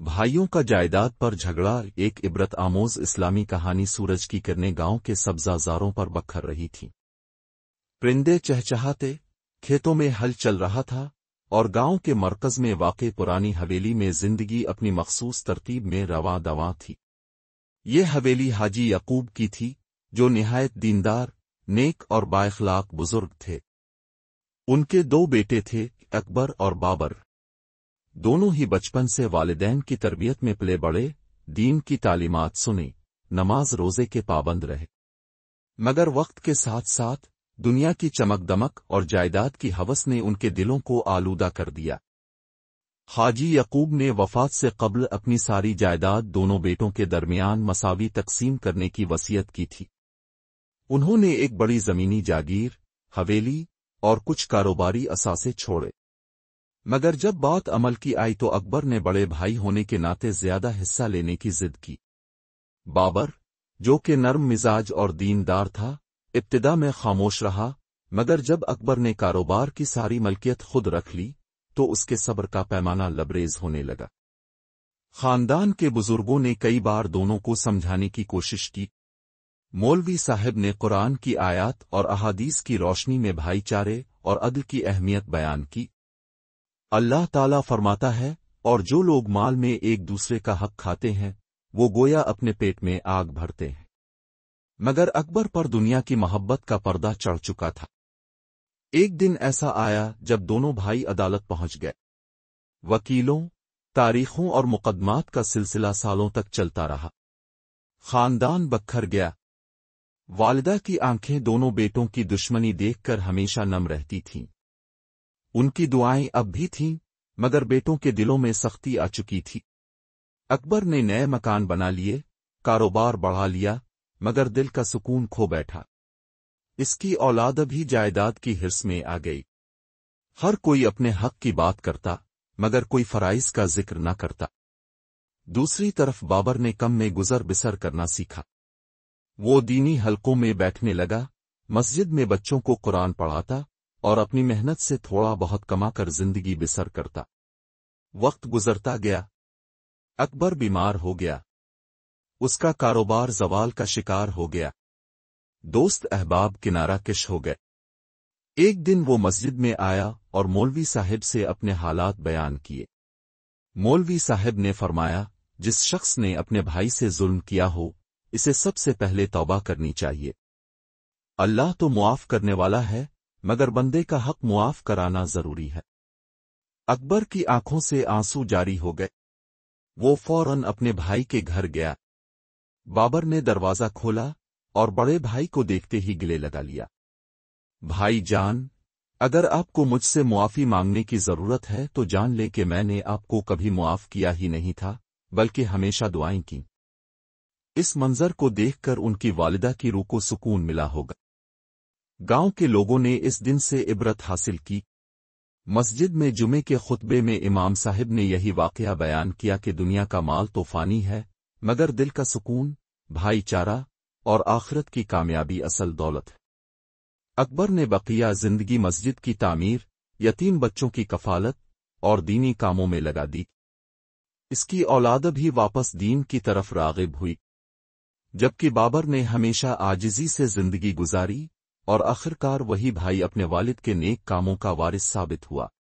بھائیوں کا جائیداد پر جھگڑا ایک عبرت آموز اسلامی کہانی سورج کی کرنیں گاؤں کے سبزہ زاروں پر بکھر رہی تھی۔ پرندے چہچہاتے، کھیتوں میں ہل چل رہا تھا، اور گاؤں کے مرکز میں واقع پرانی حویلی میں زندگی اپنی مخصوص ترتیب میں رواں دواں تھی۔ یہ حویلی حاجی یعقوب کی تھی، جو نہایت دیندار، نیک اور بااخلاق بزرگ تھے۔ ان کے دو بیٹے تھے، اکبر اور بابر۔ دونوں ہی بچپن سے والدین کی تربیت میں پلے بڑے، دین کی تعلیمات سنیں، نماز روزے کے پابند رہے۔ مگر وقت کے ساتھ ساتھ دنیا کی چمک دمک اور جائیداد کی ہوس نے ان کے دلوں کو آلودہ کر دیا۔ حاجی یعقوب نے وفات سے قبل اپنی ساری جائیداد دونوں بیٹوں کے درمیان مساوی تقسیم کرنے کی وصیت کی تھی۔ انہوں نے ایک بڑی زمینی جاگیر، حویلی اور کچھ کاروباری اثاثے چھوڑے۔ مگر جب بات عمل کی آئی تو اکبر نے بڑے بھائی ہونے کے ناطے زیادہ حصہ لینے کی ضد کی۔ بابر، جو کہ نرم مزاج اور دیندار تھا، ابتدا میں خاموش رہا، مگر جب اکبر نے کاروبار کی ساری ملکیت خود رکھ لی تو اس کے صبر کا پیمانہ لبریز ہونے لگا۔ خاندان کے بزرگوں نے کئی بار دونوں کو سمجھانے کی کوشش کی۔ مولوی صاحب نے قرآن کی آیات اور احادیث کی روشنی میں بھائی چارے اور عدل کی اہمیت بیان کی۔ اللہ تعالیٰ فرماتا ہے، اور جو لوگ مال میں ایک دوسرے کا حق کھاتے ہیں وہ گویا اپنے پیٹ میں آگ بھرتے ہیں۔ مگر اکبر پر دنیا کی محبت کا پردہ چڑھ چکا تھا۔ ایک دن ایسا آیا جب دونوں بھائی عدالت پہنچ گئے۔ وکیلوں، تاریخوں اور مقدمات کا سلسلہ سالوں تک چلتا رہا۔ خاندان بکھر گیا۔ والدہ کی آنکھیں دونوں بیٹوں کی دشمنی دیکھ کر ہمیشہ نم رہتی تھیں۔ ان کی دعائیں اب بھی تھیں، مگر بیٹوں کے دلوں میں سختی آ چکی تھی۔ اکبر نے نئے مکان بنا لیے، کاروبار بڑھا لیا، مگر دل کا سکون کھو بیٹھا۔ اس کی اولاد بھی جائیداد کی حرص میں آ گئی۔ ہر کوئی اپنے حق کی بات کرتا، مگر کوئی فرائض کا ذکر نہ کرتا۔ دوسری طرف بابر نے کم میں گزر بسر کرنا سیکھا۔ وہ دینی حلقوں میں بیٹھنے لگا، مسجد میں بچوں کو قرآن پڑھاتا اور اپنی محنت سے تھوڑا بہت کما کر زندگی بسر کرتا۔ وقت گزرتا گیا۔ اکبر بیمار ہو گیا۔ اس کا کاروبار زوال کا شکار ہو گیا۔ دوست احباب کنارہ کش ہو گئے۔ ایک دن وہ مسجد میں آیا اور مولوی صاحب سے اپنے حالات بیان کیے۔ مولوی صاحب نے فرمایا، جس شخص نے اپنے بھائی سے ظلم کیا ہو، اسے سب سے پہلے توبہ کرنی چاہیے۔ اللہ تو معاف کرنے والا ہے، مگر بندے کا حق معاف کرانا ضروری ہے۔ اکبر کی آنکھوں سے آنسو جاری ہو گئے۔ وہ فوراً اپنے بھائی کے گھر گیا۔ بابر نے دروازہ کھولا اور بڑے بھائی کو دیکھتے ہی گلے لگا لیا۔ بھائی جان، اگر آپ کو مجھ سے معافی مانگنے کی ضرورت ہے تو جان لے کہ میں نے آپ کو کبھی معاف کیا ہی نہیں تھا، بلکہ ہمیشہ دعائیں کیں۔ اس منظر کو دیکھ کر ان کی والدہ کی روح کو سکون ملا ہوگا۔ گاؤں کے لوگوں نے اس دن سے عبرت حاصل کی۔ مسجد میں جمعے کے خطبے میں امام صاحب نے یہی واقعہ بیان کیا کہ دنیا کا مال تو فانی ہے، مگر دل کا سکون، بھائی چارہ اور آخرت کی کامیابی اصل دولت ہے۔ اکبر نے بقیہ زندگی مسجد کی تعمیر، یتیم بچوں کی کفالت اور دینی کاموں میں لگا دی۔ اس کی اولاد بھی واپس دین کی طرف راغب ہوئی، جبکہ بابر نے ہمیشہ عاجزی سے زندگی گزاری، اور آخرکار وہی بھائی اپنے والد کے نیک کاموں کا وارث ثابت ہوا۔